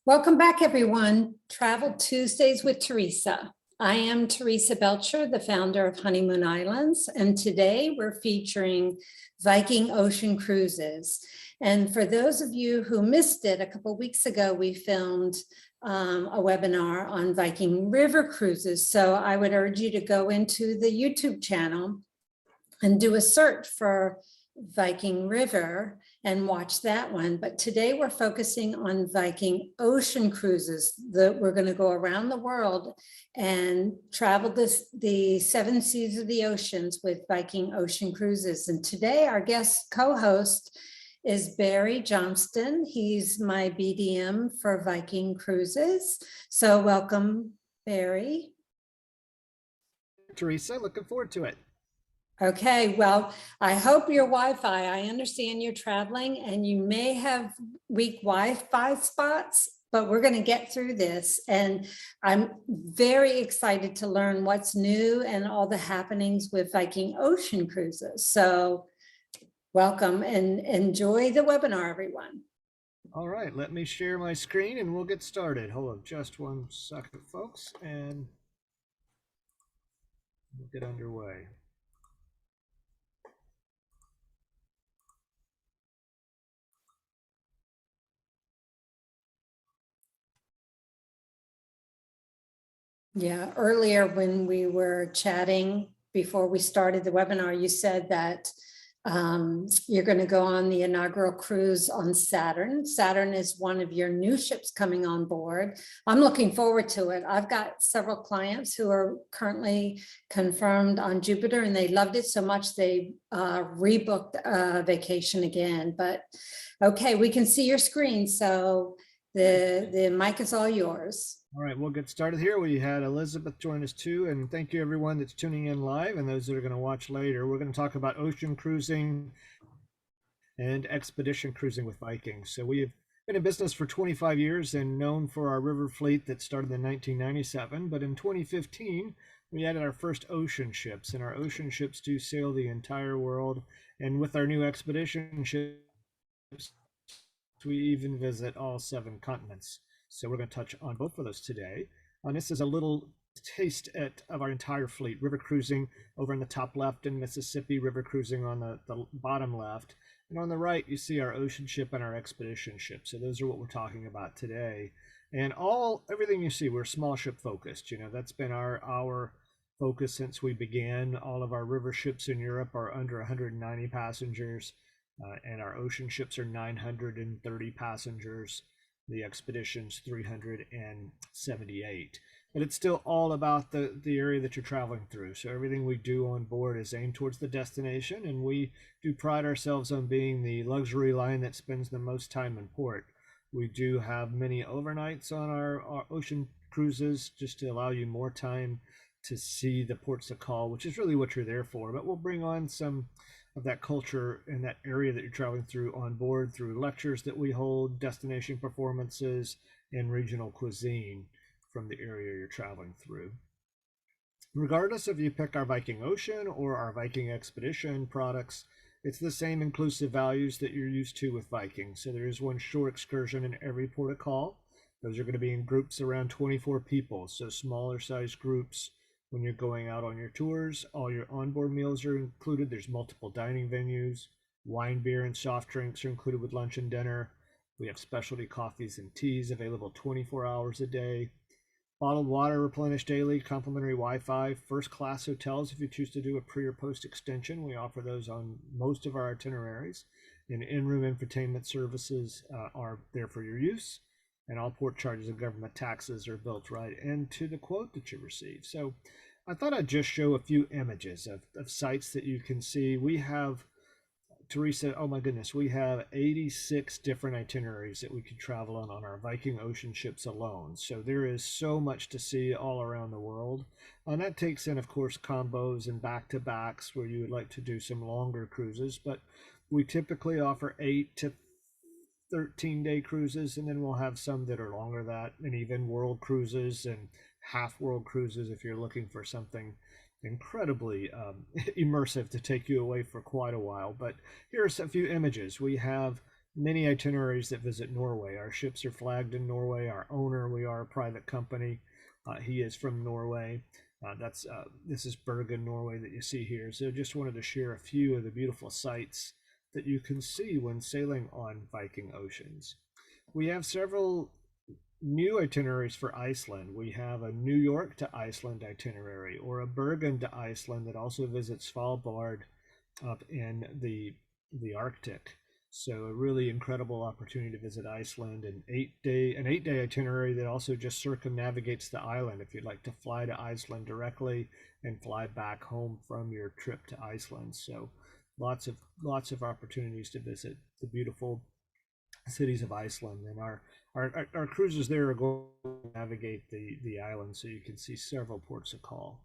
Welcome back, everyone. Travel Tuesdays with Teresa. I am Teresa Belcher, the founder of Honeymoon Islands, and today we're featuring Viking Ocean Cruises. And for those of you who missed it, a couple of weeks ago, we filmed a webinar on Viking River cruises. So I would urge you to go into the YouTube channel and do a search for Viking River and watch that one. But today we're focusing on Viking Ocean Cruises. We're going to go around the world and travel the 7 seas of the oceans with Viking Ocean Cruises. And today our guest co-host is Barry Johnston. He's my BDM for Viking Cruises. So welcome, Barry. Teresa, looking forward to it. Okay, well, I hope your Wi-Fi, I understand you're traveling and you may have weak Wi-Fi spots, but we're going to get through this. And I'm very excited to learn what's new and all the happenings with Viking Ocean Cruises. So welcome and enjoy the webinar, everyone. All right, let me share my screen and we'll get started. Hold on just one second, folks, and we'll get underway. Yeah, earlier when we were chatting before we started the webinar, you said that you're going to go on the inaugural cruise on Saturn. Saturn is one of your new ships coming on board. I'm looking forward to it. I've got several clients who are currently confirmed on Jupiter and they loved it so much they rebooked a vacation again. But okay, we can see your screen. So the mic is all yours. All right, we'll get started here. We had Elizabeth join us too, and thank you everyone that's tuning in live and those that are going to watch later. We're going to talk about ocean cruising and expedition cruising with Vikings. So we have been in business for 25 years and known for our river fleet that started in 1997. But in 2015, we added our first ocean ships, and our ocean ships do sail the entire world. And with our new expedition ships, we even visit all 7 continents. So we're going to touch on both of those today. And this is a little taste of our entire fleet. River cruising over in the top left in Mississippi, river cruising on the bottom left. And on the right, you see our ocean ship and our expedition ship. So those are what we're talking about today. And everything you see, we're small ship focused. You know, that's been our focus since we began. All of our river ships in Europe are under 190 passengers. And our ocean ships are 930 passengers. The expedition's 378. But it's still all about the area that you're traveling through. So everything we do on board is aimed towards the destination, and we do pride ourselves on being the luxury line that spends the most time in port. We do have many overnights on our ocean cruises just to allow you more time to see the ports of call, which is really what you're there for. But we'll bring on some of that culture in that area that you're traveling through on board through lectures that we hold, destination performances, and regional cuisine from the area you're traveling through. Regardless if you pick our Viking Ocean or our Viking Expedition products, it's the same inclusive values that you're used to with Viking. So there is one shore excursion in every port of call. Those are going to be in groups around 24 people, so smaller size groups. When you're going out on your tours, all your onboard meals are included. There's multiple dining venues. Wine, beer, and soft drinks are included with lunch and dinner. We have specialty coffees and teas available 24 hours a day. Bottled water replenished daily, complimentary Wi-Fi, first-class hotels if you choose to do a pre or post extension. We offer those on most of our itineraries. And in-room entertainment services are there for your use. And all port charges and government taxes are built right into the quote that you receive. So I thought I'd just show a few images of sites that you can see. We have, Teresa, oh my goodness, we have 86 different itineraries that we can travel on our Viking Ocean ships alone. So there is so much to see all around the world. And that takes in, of course, combos and back-to-backs where you would like to do some longer cruises. But we typically offer 8 to 13-day cruises, and then we'll have some that are longer than that, and even world cruises and half world cruises if you're looking for something incredibly immersive to take you away for quite a while. But here's a few images. We have many itineraries that visit Norway. Our ships are flagged in Norway. Our owner, we are a private company. He is from Norway. This is Bergen, Norway, that you see here. So just wanted to share a few of the beautiful sights that you can see when sailing on Viking Oceans. We have several new itineraries for Iceland. We have a New York to Iceland itinerary, or a Bergen to Iceland that also visits Svalbard up in the Arctic. So a really incredible opportunity to visit Iceland. An 8-day itinerary that also just circumnavigates the island if you'd like to fly to Iceland directly and fly back home from your trip to Iceland. So lots of opportunities to visit the beautiful cities of Iceland. And our cruises there are going to navigate the island, so you can see several ports of call.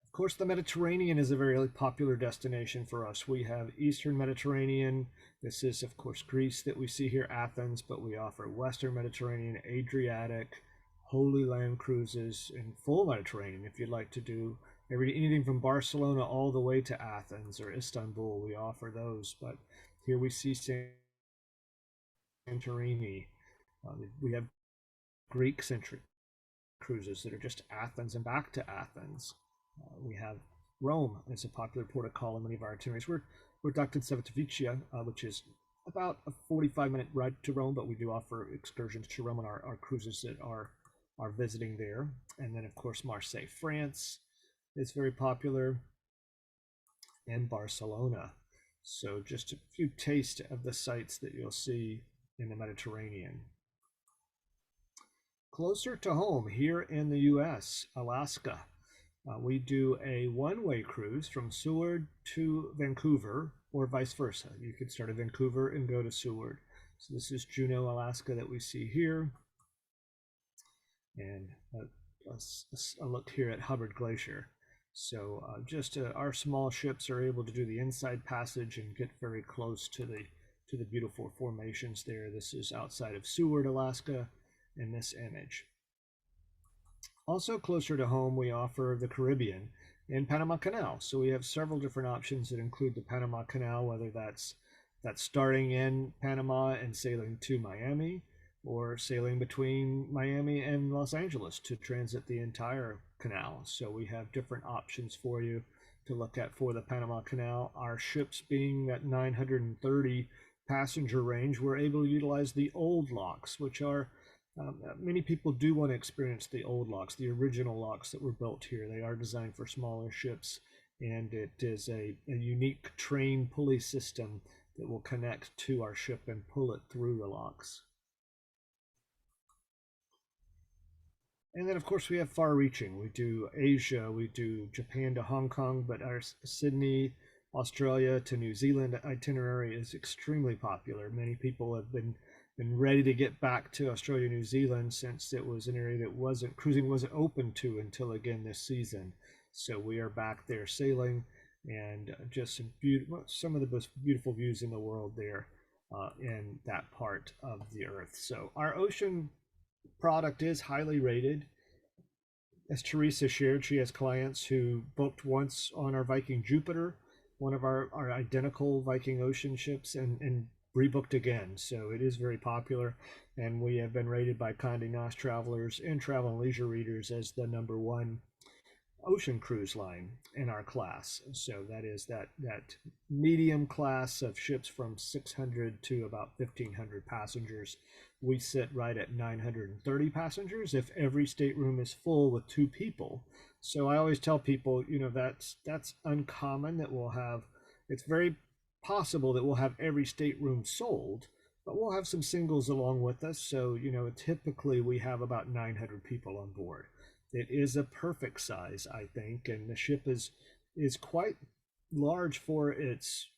Of course, the Mediterranean is a very popular destination for us. We have Eastern Mediterranean. This is, of course, Greece that we see here, Athens, but we offer Western Mediterranean, Adriatic, Holy Land cruises, and full Mediterranean. If you'd like to do anything from Barcelona all the way to Athens or Istanbul, we offer those. But here we see Santorini. We have Greek-centric cruises that are just Athens and back to Athens. We have Rome as a popular port of call in many of our itineraries. We're docked in Civitavecchia, which is about a 45-minute ride to Rome, but we do offer excursions to Rome on our cruises that are visiting there. And then, of course, Marseille, France is very popular, and Barcelona. So just a few tastes of the sights that you'll see in the Mediterranean. Closer to home, here in the US, Alaska, we do a one-way cruise from Seward to Vancouver, or vice versa. You could start at Vancouver and go to Seward. So this is Juneau, Alaska that we see here. And a look here at Hubbard Glacier. So our small ships are able to do the inside passage and get very close to the beautiful formations there. This is outside of Seward, Alaska, in this image. Also closer to home, we offer the Caribbean and Panama Canal. So we have several different options that include the Panama Canal, whether that's starting in Panama and sailing to Miami, or sailing between Miami and Los Angeles to transit the entire canal. So we have different options for you to look at for the Panama Canal. Our ships being that 930 passenger range, we're able to utilize the old locks, which are many people do want to experience the old locks, the original locks that were built here. They are designed for smaller ships, and it is a unique train pulley system that will connect to our ship and pull it through the locks. And then, of course, we have far-reaching. We do Asia, we do Japan to Hong Kong, but our Sydney, Australia to New Zealand itinerary is extremely popular. Many people have been ready to get back to Australia, New Zealand, since it was an area that cruising wasn't open to until again this season. So we are back there sailing, and just some of the most beautiful views in the world there in that part of the earth. So our ocean product is highly rated. As Teresa shared, she has clients who booked once on our Viking Jupiter, one of our identical Viking Ocean ships, and rebooked again. So it is very popular, and we have been rated by Condé Nast travelers and Travel and Leisure readers as the #1 ocean cruise line in our class. So that is that medium class of ships from 600 to about 1,500 passengers. We sit right at 930 passengers if every stateroom is full with 2 people. So I always tell people, that's uncommon that we'll have. It's very possible that we'll have every stateroom sold, but we'll have some singles along with us. So, typically we have about 900 people on board. It is a perfect size, I think, and the ship is quite large for its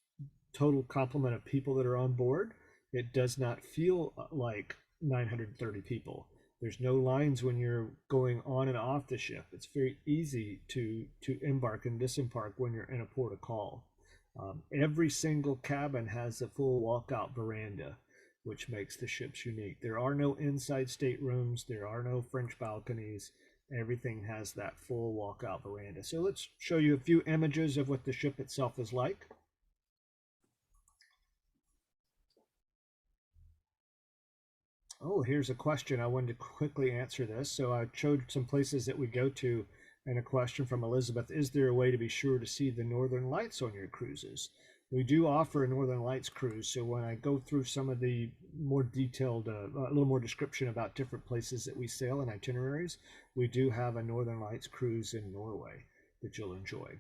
total complement of people that are on board. It does not feel like 930 people. There's no lines when you're going on and off the ship. It's very easy to embark and disembark when you're in a port of call. Every single cabin has a full walkout veranda, which makes the ships unique. There are no inside staterooms. There are no French balconies. Everything has that full walkout veranda. So let's show you a few images of what the ship itself is like. Oh, here's a question. I wanted to quickly answer this. So I showed some places that we go to, and a question from Elizabeth: is there a way to be sure to see the Northern Lights on your cruises? We do offer a Northern Lights cruise. So when I go through some of the more detailed, a little more description about different places that we sail and itineraries, we do have a Northern Lights cruise in Norway that you'll enjoy.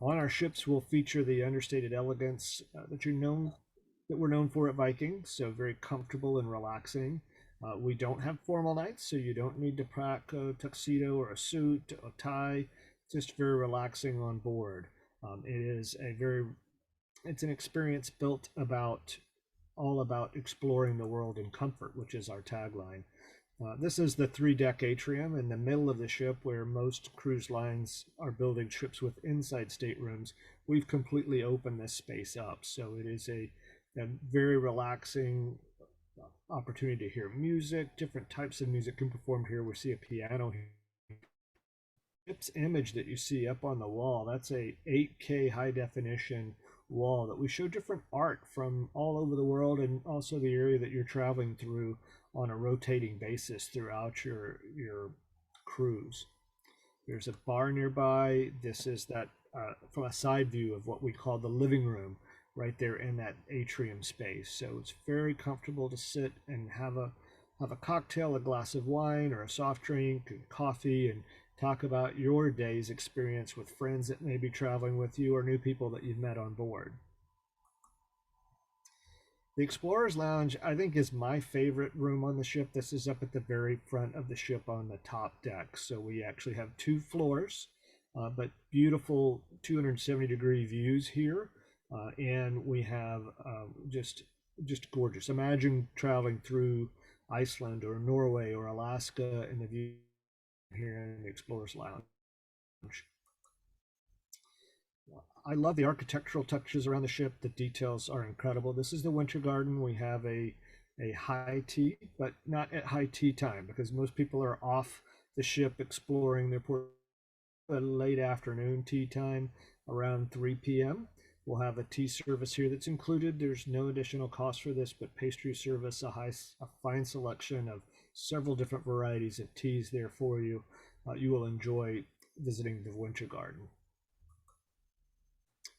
On our ships, we'll feature the understated elegance that we're known for at Viking, so very comfortable and relaxing. We don't have formal nights, so you don't need to pack a tuxedo or a suit, a tie. Just very relaxing on board. It's an experience built about all about exploring the world in comfort, which is our tagline. This is the three-deck atrium in the middle of the ship where most cruise lines are building ships with inside staterooms. We've completely opened this space up, so it is a very relaxing opportunity to hear music. Different types of music can be performed here. We see a piano here. Ship's image that you see up on the wall, that's a 8K high definition wall that we show different art from all over the world and also the area that you're traveling through on a rotating basis throughout your cruise. There's a bar nearby. This is that from a side view of what we call the living room right there in that atrium space. So it's very comfortable to sit and have a cocktail, a glass of wine or a soft drink and coffee, and talk about your day's experience with friends that may be traveling with you or new people that you've met on board. The Explorer's Lounge, I think, is my favorite room on the ship. This is up at the very front of the ship on the top deck. So we actually have two floors, but beautiful 270-degree views here. And we have just gorgeous. Imagine traveling through Iceland or Norway or Alaska in the view here in the Explorer's Lounge. I love the architectural touches around the ship. The details are incredible. This is the winter garden. We have a high tea, but not at high tea time because most people are off the ship exploring their port. A late afternoon tea time around 3 p.m. We'll have a tea service here that's included. There's no additional cost for this, but pastry service, a fine selection of several different varieties of teas there for you. You will enjoy visiting the winter garden.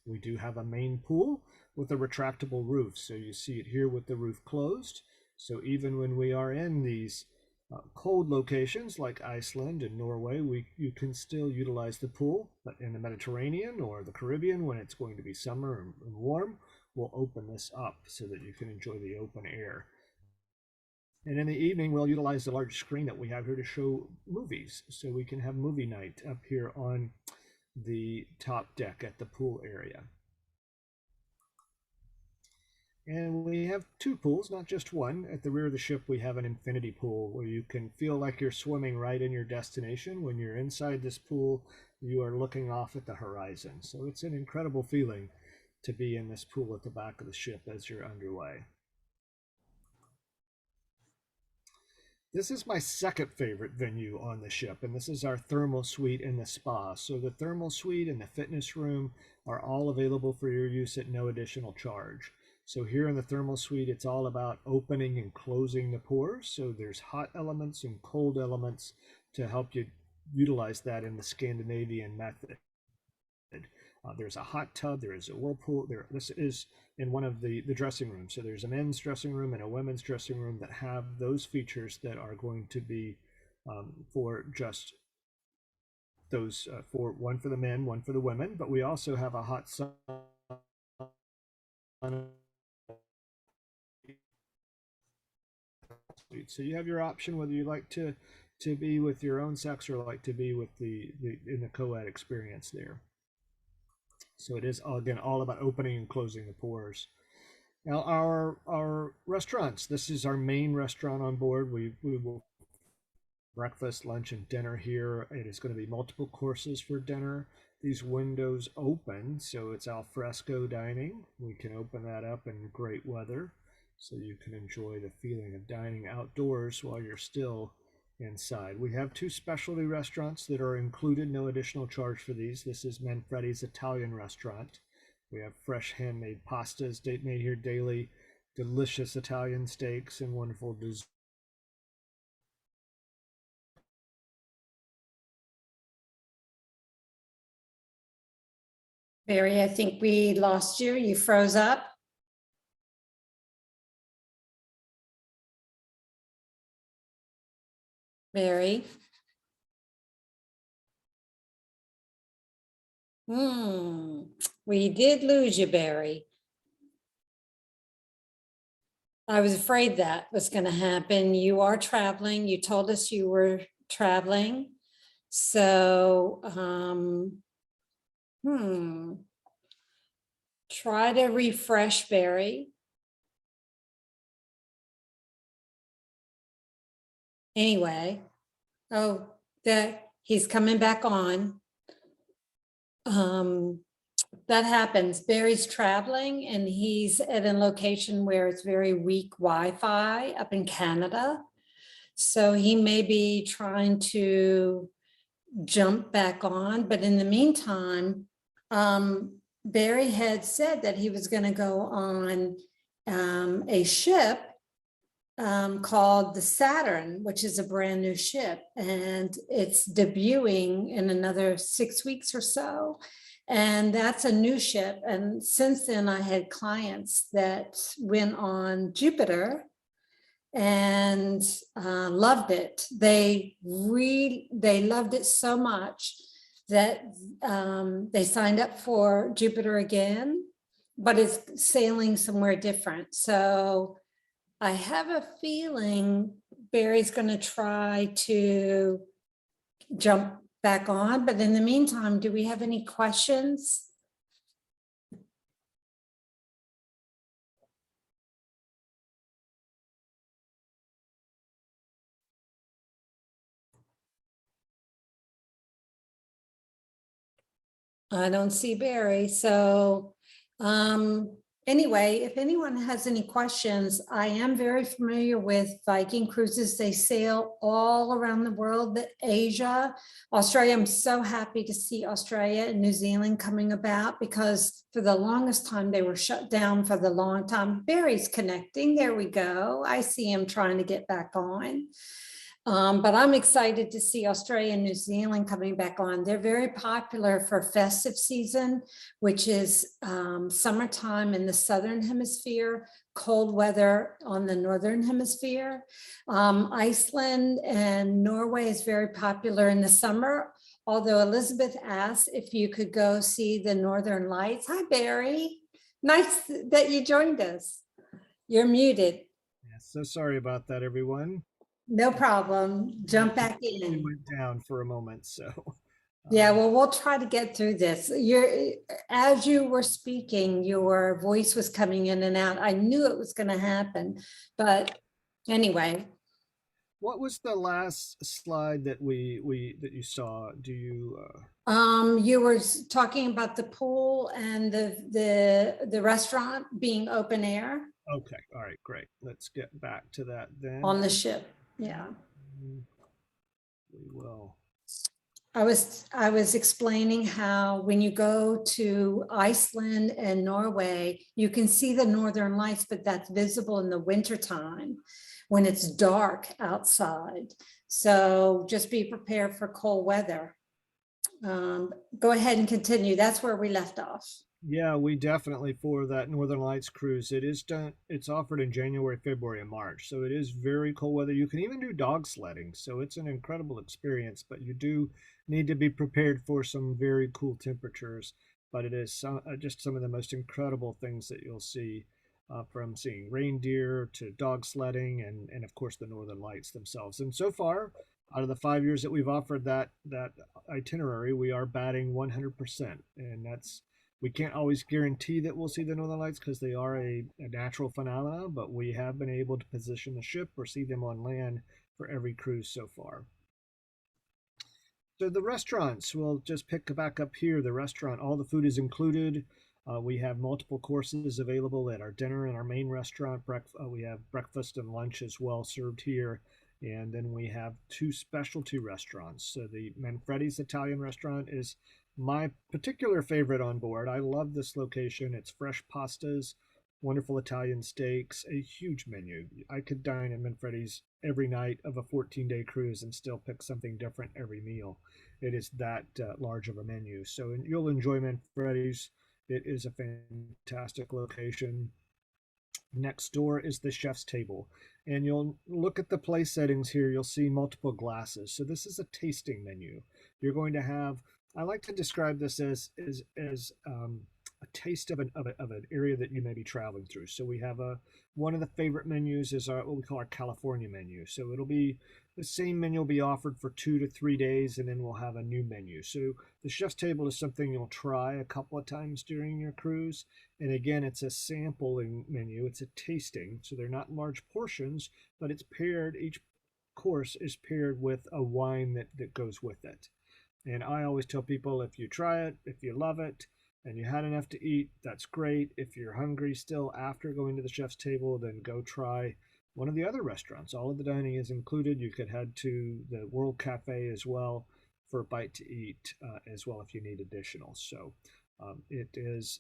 We do have a main pool with a retractable roof. So you see it here with the roof closed. So even when we are in these cold locations like Iceland and Norway, you can still utilize the pool. But in the Mediterranean or the Caribbean, when it's going to be summer and warm, we'll open this up so that you can enjoy the open air. And in the evening, we'll utilize the large screen that we have here to show movies. So we can have movie night up here on the top deck at the pool area. And we have two pools, not just one. At the rear of the ship, we have an infinity pool where you can feel like you're swimming right in your destination. When you're inside this pool, you are looking off at the horizon. So it's an incredible feeling to be in this pool at the back of the ship as you're underway. This is my second favorite venue on the ship, and this is our thermal suite in the spa. So the thermal suite and the fitness room are all available for your use at no additional charge. So here in the thermal suite, it's all about opening and closing the pores. So there's hot elements and cold elements to help you utilize that in the Scandinavian method. There's a hot tub, there is a whirlpool. This is in one of the dressing rooms. So there's a men's dressing room and a women's dressing room that have those features that are going to be for just those, for one for the men, one for the women. But we also have a hot sauna. So you have your option whether you like to be with your own sex or like to be with the in the co-ed experience there. So it is again all about opening and closing the pores. Now our restaurants. This is our main restaurant on board. We will breakfast, lunch, and dinner here. It is going to be multiple courses for dinner. These windows open, so it's al fresco dining. We can open that up in great weather, so you can enjoy the feeling of dining outdoors while you're still inside. We have two specialty restaurants that are included, no additional charge for these. This is Manfredi's Italian restaurant. We have fresh handmade pastas made here daily, delicious Italian steaks, and wonderful desserts. Barry, I think we lost you. You froze up. Barry. We did lose you, Barry. I was afraid that was going to happen. You are traveling. You told us you were traveling. So, try to refresh, Barry. Anyway, he's coming back on. That happens. Barry's traveling and he's at a location where it's very weak Wi-Fi up in Canada. So he may be trying to jump back on, but in the meantime, Barry had said that he was going to go on a ship called the Saturn, which is a brand new ship, and it's debuting in another 6 weeks or so. And that's a new ship. And since then, I had clients that went on Jupiter and loved it. They loved it so much that they signed up for Jupiter again, but it's sailing somewhere different. So I have a feeling Barry's going to try to jump back on, but in the meantime, do we have any questions? I don't see Barry. So anyway, if anyone has any questions, I am very familiar with Viking cruises. They sail all around the world, Asia, Australia. I'm so happy to see Australia and New Zealand coming about because for the longest time, they were shut down for the long time. Barry's connecting. There we go. I see him trying to get back on. But I'm excited to see Australia and New Zealand coming back on. They're very popular for festive season, which is summertime in the Southern Hemisphere, cold weather on the Northern Hemisphere. Iceland and Norway is very popular in the summer, although Elizabeth asked if you could go see the Northern Lights. Hi, Barry. Nice that you joined us. You're muted. Yeah, so sorry about that, everyone. No problem. Jump back It in. went down for a moment, so. Yeah, well, we'll try to get through this. As you were speaking, your voice was coming in and out. I knew it was going to happen, but anyway. What was the last slide that that you saw? Do you? You were talking about the pool and the restaurant being open air. Okay, all right, great. Let's get back to that then. On the ship, yeah. We will. I was explaining how when you go to Iceland and Norway, you can see the northern lights, but that's visible in the wintertime when it's dark outside. So just be prepared for cold weather. Go ahead and continue. That's where we left off. Yeah, we definitely, for that Northern Lights cruise, it is done. It's offered in January, February, and March. So it is very cold weather. You can even do dog sledding. So it's an incredible experience, but you do need to be prepared for some very cool temperatures. But it is just some of the most incredible things that you'll see, from seeing reindeer to dog sledding and of course the Northern Lights themselves. And so far, out of the 5 years that we've offered that itinerary, we are batting 100%, and we can't always guarantee that we'll see the Northern Lights because they are a natural phenomena, but we have been able to position the ship or see them on land for every cruise so far. So the restaurants, we'll just pick back up here. The restaurant, all the food is included. We have multiple courses available at our dinner and our main restaurant. We have breakfast and lunch as well served here. And then we have two specialty restaurants. So the Manfredi's Italian restaurant is my particular favorite on board. I love this location. It's fresh pastas, wonderful Italian steaks, a huge menu. I could dine at Manfredi's every night of a 14-day cruise and still pick something different every meal. It is that large of a menu. So you'll enjoy Manfredi's. It is a fantastic location. Next door is the chef's table. And you'll look at the place settings here, you'll see multiple glasses. So this is a tasting menu. You're going to have, I like to describe this as a taste of an area that you may be traveling through. So we have one of the favorite menus is what we call our California menu. So it'll be the same menu will be offered for 2 to 3 days, and then we'll have a new menu. So the chef's table is something you'll try a couple of times during your cruise. And again, it's a sampling menu, it's a tasting. So they're not large portions, but it's paired, each course is paired with a wine that goes with it. And I always tell people if you try it, if you love it, and you had enough to eat, that's great. If you're hungry still after going to the chef's table, then go try one of the other restaurants. All of the dining is included. You could head to the World Cafe as well for a bite to eat as well if you need additional. So it is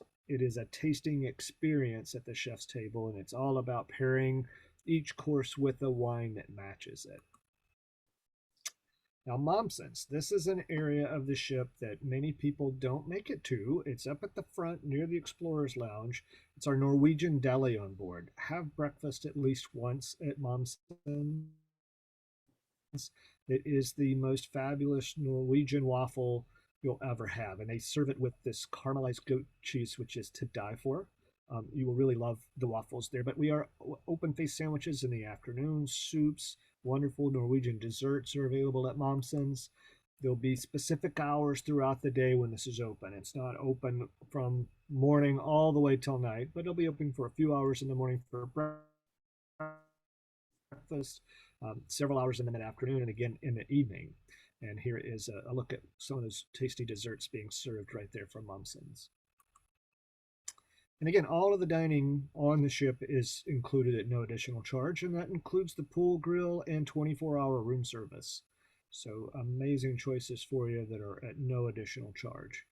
a tasting experience at the chef's table, and it's all about pairing each course with a wine that matches it. Now, Momsen's, this is an area of the ship that many people don't make it to. It's up at the front near the Explorer's Lounge. It's our Norwegian deli on board. Have breakfast at least once at Momsen's. It is the most fabulous Norwegian waffle you'll ever have. And they serve it with this caramelized goat cheese, which is to die for. You will really love the waffles there. But we are open face sandwiches in the afternoon, soups, wonderful Norwegian desserts are available at Momsen's. There'll be specific hours throughout the day when this is open. It's not open from morning all the way till night, but it'll be open for a few hours in the morning for breakfast, several hours in the mid-afternoon, and again in the evening. And here is a look at some of those tasty desserts being served right there from Momsen's. And again, all of the dining on the ship is included at no additional charge, and that includes the pool grill and 24-hour room service. So amazing choices for you that are at no additional charge.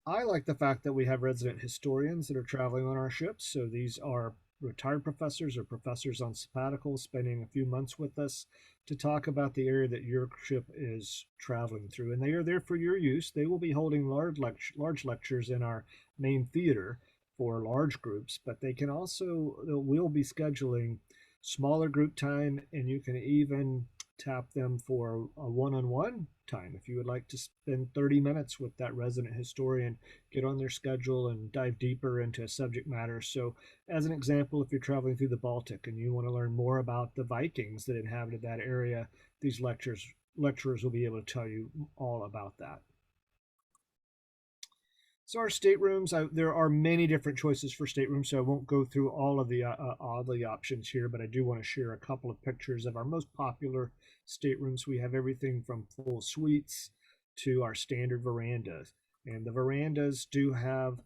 I like the fact that we have resident historians that are traveling on our ships. So these are retired professors or professors on sabbatical spending a few months with us to talk about the area that your ship is traveling through. And they are there for your use. They will be holding large lectures in our main theater for large groups, but they can also, we'll be scheduling smaller group time, and you can even tap them for a one-on-one time if you would like to spend 30 minutes with that resident historian, get on their schedule and dive deeper into a subject matter. So as an example, if you're traveling through the Baltic and you want to learn more about the Vikings that inhabited that area, these lecturers will be able to tell you all about that. So our staterooms, there are many different choices for staterooms, so I won't go through all of the options here, but I do want to share a couple of pictures of our most popular staterooms. We have everything from full suites to our standard verandas. And the verandas do have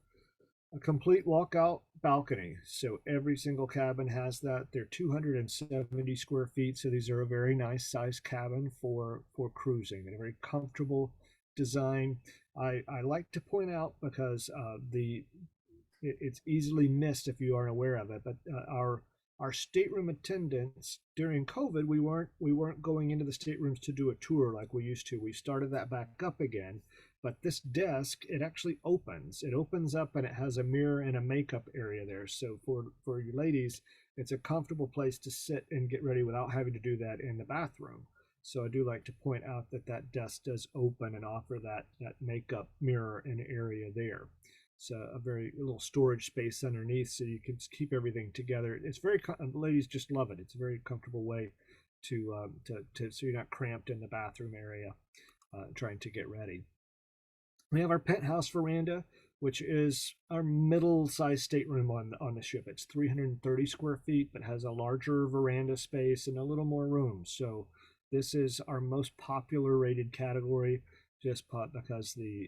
a complete walkout balcony. So every single cabin has that. They're 270 square feet, so these are a very nice size cabin for cruising and a very comfortable design. I like to point out because it's easily missed if you aren't aware of it, but our stateroom attendants during COVID, we weren't going into the staterooms to do a tour like we used to. We started that back up again, but this desk, it actually opens. It opens up and it has a mirror and a makeup area there. So for you ladies, it's a comfortable place to sit and get ready without having to do that in the bathroom. So I do like to point out that desk does open and offer that makeup mirror and area there. It's a little storage space underneath, so you can keep everything together. It's very, ladies just love it. It's a very comfortable way to so you're not cramped in the bathroom area trying to get ready. We have our penthouse veranda, which is our middle-sized stateroom on the ship. It's 330 square feet, but has a larger veranda space and a little more room. So this is our most popular rated category, just because the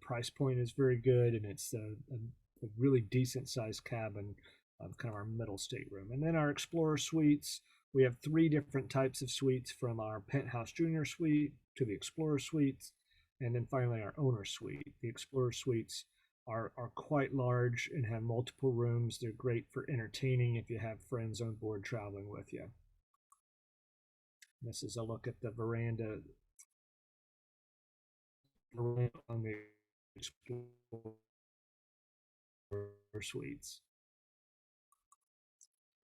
price point is very good, and it's a really decent sized cabin, kind of our middle stateroom. And then our Explorer suites, we have 3 different types of suites, from our Penthouse Junior suite to the Explorer suites, and then finally our Owner suite. The Explorer suites are quite large and have multiple rooms. They're great for entertaining if you have friends on board traveling with you. This is a look at the veranda on the Explorer Suites.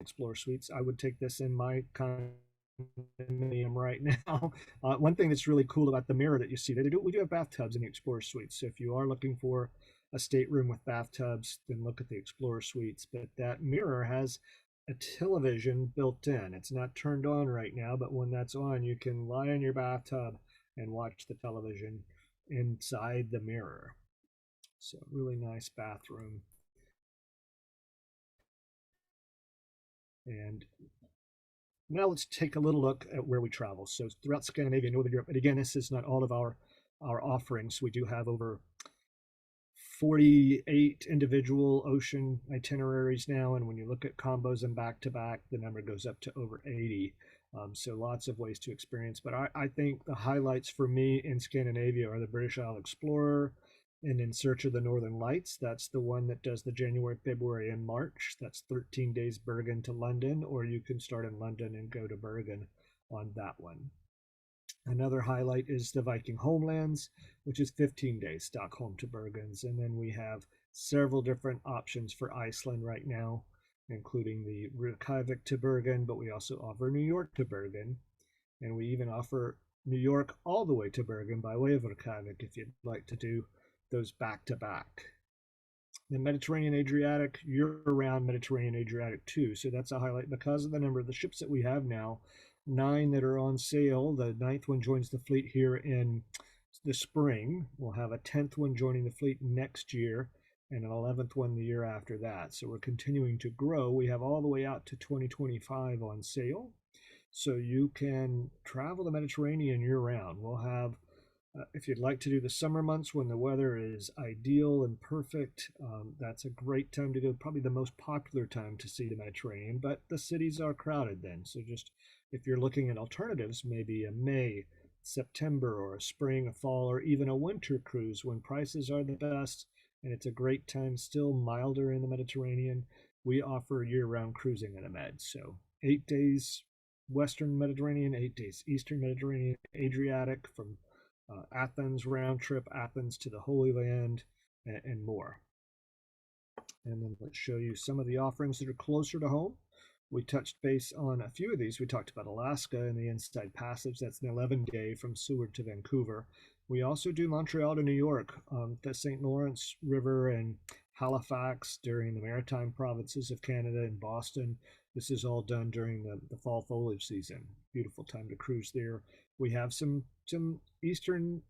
Explorer Suites. I would take this in my condominium right now. One thing that's really cool about the mirror that you see, we do have bathtubs in the Explorer Suites. So if you are looking for a stateroom with bathtubs, then look at the Explorer Suites. But that mirror has a television built in. It's not turned on right now, but when that's on, you can lie in your bathtub and watch the television inside the mirror. So really nice bathroom. And now let's take a little look at where we travel. So throughout Scandinavia, Northern Europe, and again, this is not all of our offerings. We do have over 48 individual ocean itineraries now, and when you look at combos and back to back, the number goes up to over 80. So lots of ways to experience. But I think the highlights for me in Scandinavia are the British Isle Explorer and In Search of the Northern Lights. That's the one that does the January, February, and March. That's 13 days Bergen to London, or you can start in London and go to Bergen on that one. Another highlight is the Viking Homelands, which is 15 days, Stockholm to Bergens. And then we have several different options for Iceland right now, including the Reykjavik to Bergen, but we also offer New York to Bergen. And we even offer New York all the way to Bergen by way of Reykjavik if you'd like to do those back to back. The Mediterranean Adriatic, year-round Mediterranean Adriatic too. So that's a highlight because of the number of the ships that we have now. 9 that are on sale. The 9th one joins the fleet here in the spring. We'll have a 10th one joining the fleet next year and an 11th one the year after that. So we're continuing to grow. We have all the way out to 2025 on sale. So you can travel the Mediterranean year round. We'll have if you'd like to do the summer months when the weather is ideal and perfect, that's a great time to go. Probably the most popular time to see the Mediterranean, but the cities are crowded then. So just if you're looking at alternatives, maybe a May, September, or a spring, a fall, or even a winter cruise when prices are the best and it's a great time, still milder in the Mediterranean, we offer year-round cruising in the Med. So 8 days Western Mediterranean, 8 days Eastern Mediterranean, Adriatic from Athens round trip, Athens to the Holy Land, and more. And then let's show you some of the offerings that are closer to home. We touched base on a few of these. We talked about Alaska and the Inside Passage. That's an 11-day from Seward to Vancouver. We also do Montreal to New York, the St. Lawrence River and Halifax during the maritime provinces of Canada and Boston. This is all done during the fall foliage season. Beautiful time to cruise there. We have some Eastern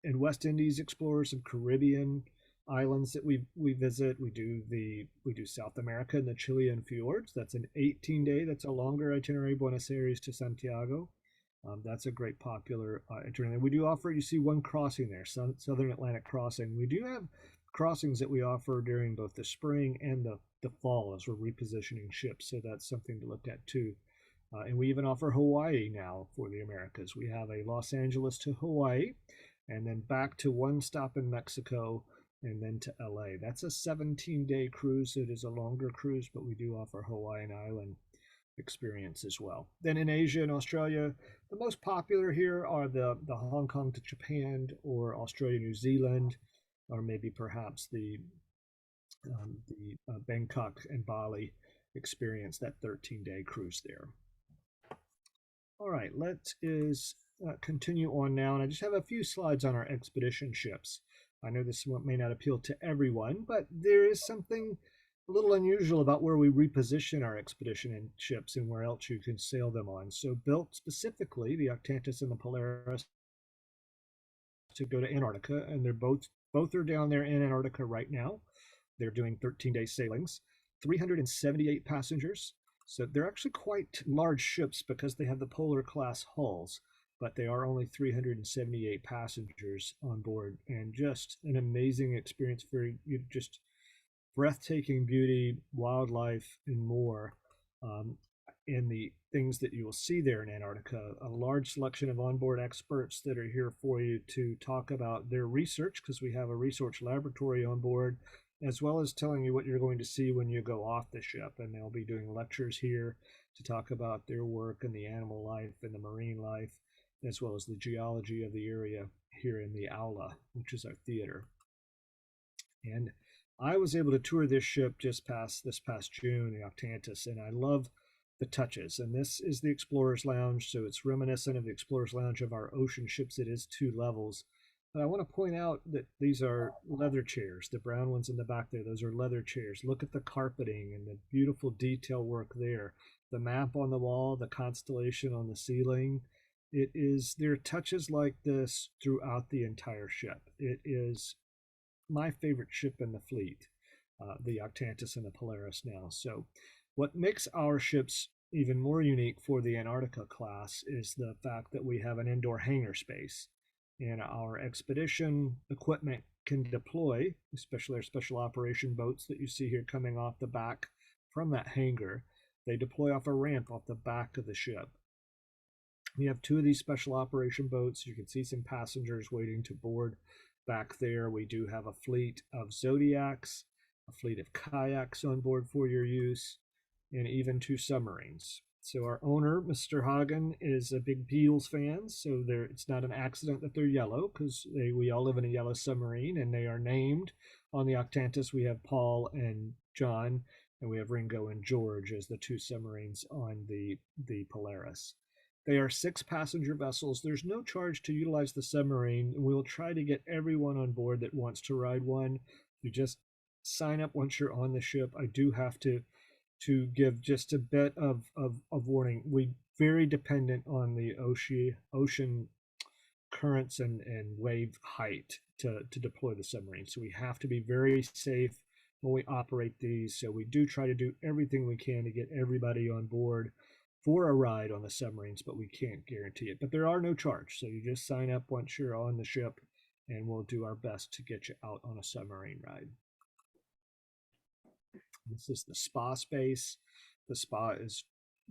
and West Indies explorers, some Caribbean islands that we visit. We do South America and the Chilean fjords. That's an 18-day. That's a longer itinerary, Buenos Aires to Santiago. That's a great popular itinerary. We do offer, you see one crossing there, Southern Atlantic crossing. We do have crossings that we offer during both the spring and the fall as we're repositioning ships. So that's something to look at too. And we even offer Hawaii now for the Americas. We have a Los Angeles to Hawaii, and then back to one stop in Mexico, and then to LA. That's a 17-day cruise. It is a longer cruise, but we do offer Hawaiian Island experience as well. Then in Asia and Australia, the most popular here are the Hong Kong to Japan or Australia, New Zealand, or maybe perhaps the Bangkok and Bali experience, that 13-day cruise there. All right, let's continue on now. And I just have a few slides on our expedition ships. I know this one may not appeal to everyone, but there is something a little unusual about where we reposition our expedition ships and where else you can sail them on. So built specifically, the Octantis and the Polaris, to go to Antarctica, and they're both are down there in Antarctica right now. They're doing 13-day sailings, 378 passengers. So they're actually quite large ships because they have the polar class hulls, but they are only 378 passengers on board, and just an amazing experience for you, just breathtaking beauty, wildlife, and more. In the things that you will see there in Antarctica, a large selection of onboard experts that are here for you to talk about their research, because we have a research laboratory on board, as well as telling you what you're going to see when you go off the ship. And they'll be doing lectures here to talk about their work and the animal life and the marine life, as well as the geology of the area here in the aula, which is our theater. And I was able to tour this ship this past June, the Octantis, and I love the touches. And this is the Explorer's Lounge, so it's reminiscent of the Explorer's Lounge of our ocean ships. It is 2 levels. But I want to point out that these are leather chairs. The brown ones in the back there, those are leather chairs. Look at the carpeting and the beautiful detail work there. The map on the wall, the constellation on the ceiling. There are touches like this throughout the entire ship. It is my favorite ship in the fleet, the Octantis and the Polaris now. So what makes our ships even more unique for the Antarctica class is the fact that we have an indoor hangar space. And our expedition equipment can deploy, especially our special operation boats that you see here coming off the back from that hangar. They deploy off a ramp off the back of the ship. We have 2 of these special operation boats. You can see some passengers waiting to board back there. We do have a fleet of Zodiacs, a fleet of kayaks on board for your use, and even 2 submarines. So our owner, Mr. Hagen, is a big Beals fan, so it's not an accident that they're yellow, because we all live in a yellow submarine, and they are named. On the Octantis, we have Paul and John, and we have Ringo and George as the 2 submarines on the Polaris. They are 6-passenger vessels. There's no charge to utilize the submarine. We'll try to get everyone on board that wants to ride one. You just sign up once you're on the ship. I do have to give just a bit of warning. We very dependent on the ocean currents and wave height to deploy the submarine. So we have to be very safe when we operate these. So we do try to do everything we can to get everybody on board for a ride on the submarines, but we can't guarantee it. But there are no charge. So you just sign up once you're on the ship, and we'll do our best to get you out on a submarine ride. This is the spa space. The spa is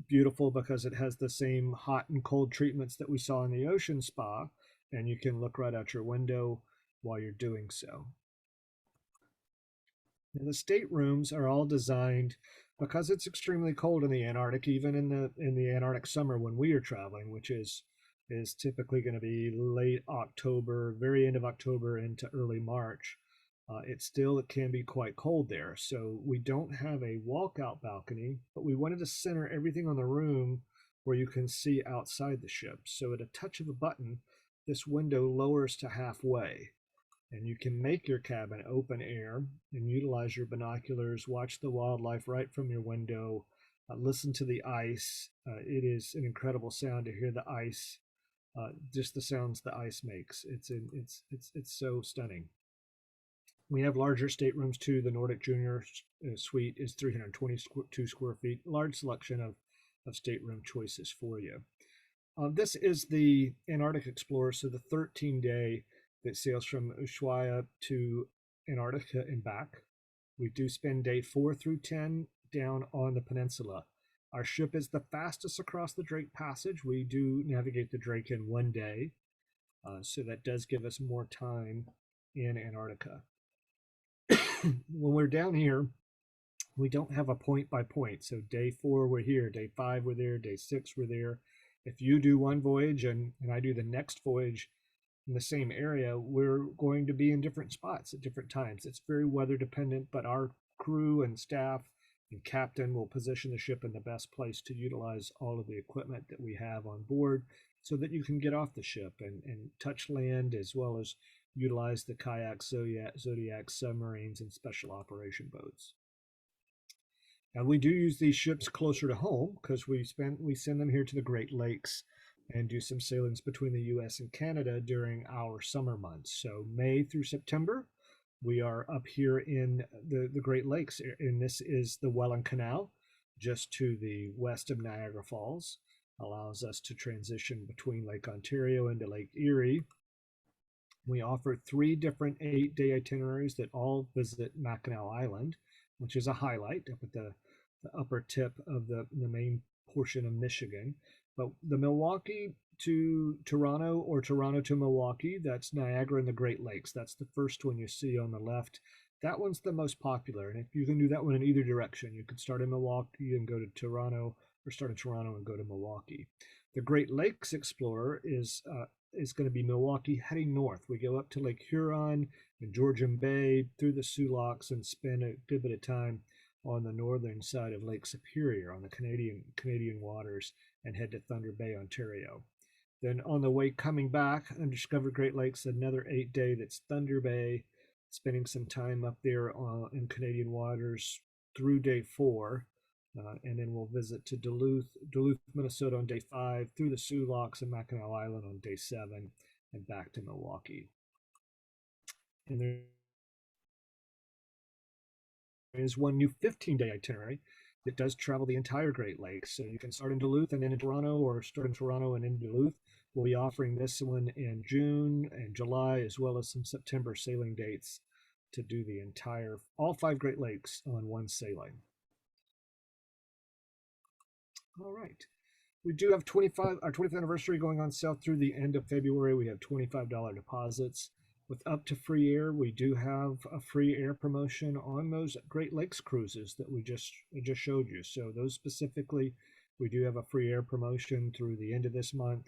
beautiful because it has the same hot and cold treatments that we saw in the ocean spa, and you can look right out your window while you're doing so. Now, the staterooms are all designed because it's extremely cold in the Antarctic, even in the Antarctic summer when we are traveling, which is typically going to be late October, very end of October into early March. It can be quite cold there. So we don't have a walkout balcony, but we wanted to center everything on the room where you can see outside the ship. So at a touch of a button, this window lowers to halfway, and you can make your cabin open air and utilize your binoculars, watch the wildlife right from your window, listen to the ice. It is an incredible sound to hear the ice, just the sounds the ice makes. It's so stunning. We have larger staterooms too. The Nordic Junior Suite is 322 square feet. Large selection of stateroom choices for you. This is the Antarctic Explorer, so the 13-day that sails from Ushuaia to Antarctica and back. We do spend day 4 through 10 down on the peninsula. Our ship is the fastest across the Drake Passage. We do navigate the Drake in 1 day, so that does give us more time in Antarctica. When we're down here, we don't have a point by point. So day 4 we're here, day 5 we're there, day 6 we're there. If you do one voyage and I do the next voyage in the same area, we're going to be in different spots at different times. It's very weather dependent, but our crew and staff and captain will position the ship in the best place to utilize all of the equipment that we have on board so that you can get off the ship and touch land, as well as utilize the kayaks, Zodiac submarines, and special operation boats. Now, we do use these ships closer to home because we send them here to the Great Lakes and do some sailings between the U.S. and Canada during our summer months. So May through September, we are up here in the Great Lakes, and this is the Welland Canal, just to the west of Niagara Falls. Allows us to transition between Lake Ontario into Lake Erie. We offer 3 different 8-day itineraries that all visit Mackinac Island, which is a highlight up at the upper tip of the main portion of Michigan. But the Milwaukee to Toronto or Toronto to Milwaukee, that's Niagara and the Great Lakes. That's the first one you see on the left. That one's the most popular, and if you can do that one in either direction, you could start in Milwaukee and go to Toronto, or start in Toronto and go to Milwaukee. The Great Lakes Explorer is going to be Milwaukee heading north. We go up to Lake Huron and Georgian Bay through the Sioux Locks and spend a good bit of time on the northern side of Lake Superior on the Canadian waters and head to Thunder Bay, Ontario. Then on the way coming back, Undiscovered Great Lakes, another 8-day that's Thunder Bay, spending some time up there in Canadian waters through day 4. And then we'll visit to Duluth, Minnesota on day 5, through the Sioux Locks and Mackinac Island on day 7, and back to Milwaukee. And there is one new 15-day itinerary that does travel the entire Great Lakes. So you can start in Duluth and then in Toronto, or start in Toronto and in Duluth. We'll be offering this one in June and July, as well as some September sailing dates to do all 5 Great Lakes on one sailing. All right. We do have our 25th anniversary going on sale through the end of February. We have $25 deposits. With up to free air, we do have a free air promotion on those Great Lakes cruises that I just showed you. So those specifically, we do have a free air promotion through the end of this month.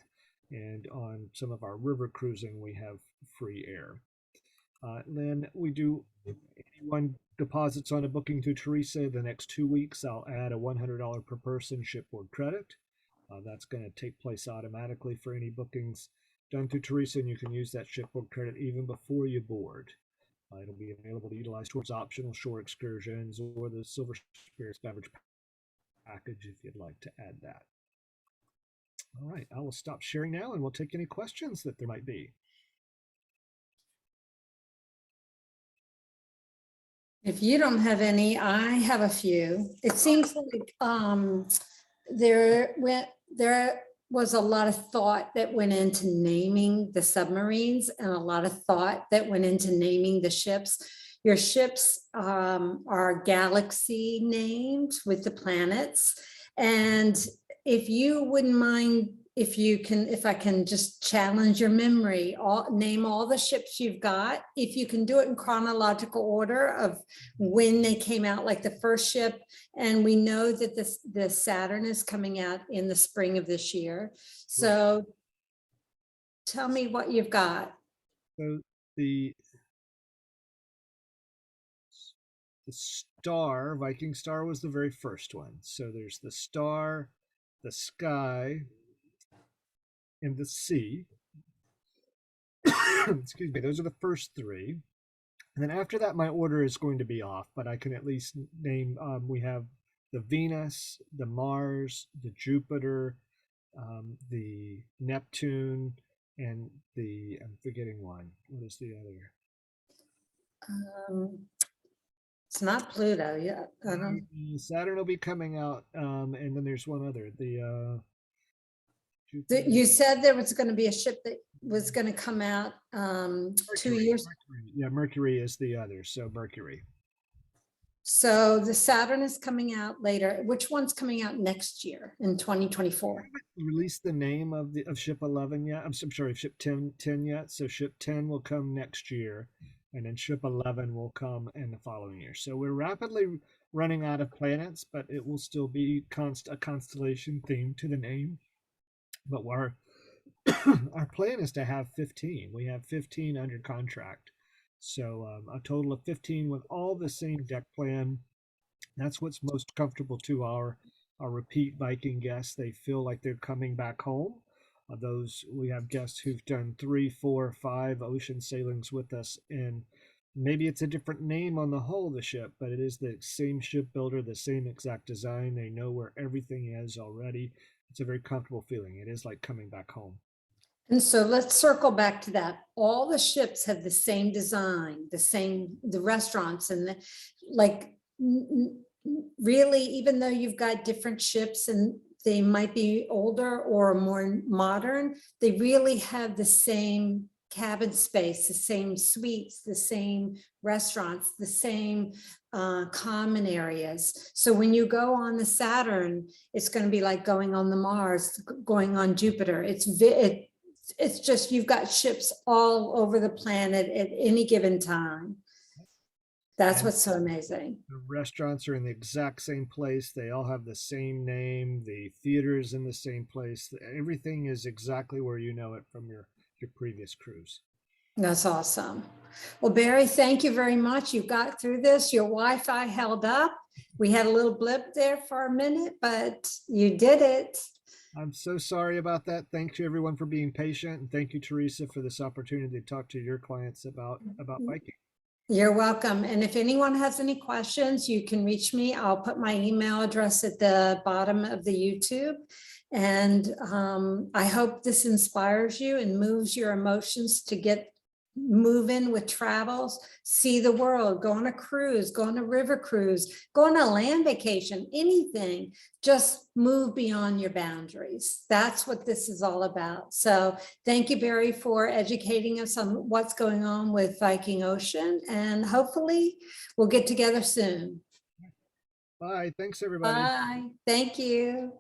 And on some of our river cruising, we have free air. Then we do, anyone deposits on a booking through Teresa the next 2 weeks, I'll add a $100 per person shipboard credit. That's going to take place automatically for any bookings done through Teresa, and you can use that shipboard credit even before you board. It'll be available to utilize towards optional shore excursions or the Silver Spirits beverage package if you'd like to add that. All right, I will stop sharing now and we'll take any questions that there might be. If you don't have any, I have a few. It seems like there was a lot of thought that went into naming the submarines and a lot of thought that went into naming the ships. Your ships are galaxy named with the planets. And if you wouldn't mind, if I can just challenge your memory, name all the ships you've got. If you can do it in chronological order of when they came out, like the first ship, and we know that the Saturn is coming out in the spring of this year. So tell me what you've got. So the Star, Viking Star, was the very first one. So there's the Star, the Sky, and the Sea. Excuse me, those are the first 3. And then after that, my order is going to be off, but I can at least name, we have the Venus, the Mars, the Jupiter, the Neptune, and I'm forgetting one. What is the other? It's not Pluto yet. Saturn will be coming out, and then there's one other. You said there was going to be a ship that was going to come out 2 years. Mercury. Yeah, Mercury is the other. So Mercury. So the Saturn is coming out later. Which one's coming out next year in 2024? I haven't released the name of ship 11 yet. I'm sorry, ship 10 yet. So ship 10 will come next year, and then ship 11 will come in the following year. So we're rapidly running out of planets, but it will still be a constellation theme to the name. But our plan is to have 15. We have 15 under contract. So a total of 15 with all the same deck plan. That's what's most comfortable to our repeat Viking guests. They feel like they're coming back home. We have guests who've done 3, 4, 5 ocean sailings with us, and maybe it's a different name on the hull of the ship, but it is the same shipbuilder, the same exact design. They know where everything is already. It's a very comfortable feeling. It is like coming back home. And so let's circle back to that. All the ships have the same design, the restaurants, and really, even though you've got different ships and they might be older or more modern, they really have the same cabin space, the same suites, the same restaurants, the same common areas. So when you go on the Saturn, it's going to be like going on the Mars, going on Jupiter. It's just, you've got ships all over the planet at any given time. That's And what's so amazing. the restaurants are in the exact same place. They all have the same name. The theater is in the same place. Everything is exactly where you know it from your previous cruise. That's awesome. Well, Barry, thank you very much. You got through this. Your Wi-Fi held up. We had a little blip there for a minute, but you did it. I'm so sorry about that. Thank you everyone for being patient, and thank you, Teresa, for this opportunity to talk to your clients about biking. You're welcome. And if anyone has any questions, you can reach me. I'll put my email address at the bottom of the YouTube. And I hope this inspires you and moves your emotions to get moving with travels, see the world, go on a cruise, go on a river cruise, go on a land vacation, anything. Just move beyond your boundaries. That's what this is all about. So thank you, Barry, for educating us on what's going on with Viking Ocean, and hopefully we'll get together soon. Bye. Thanks, everybody. Bye. Thank you.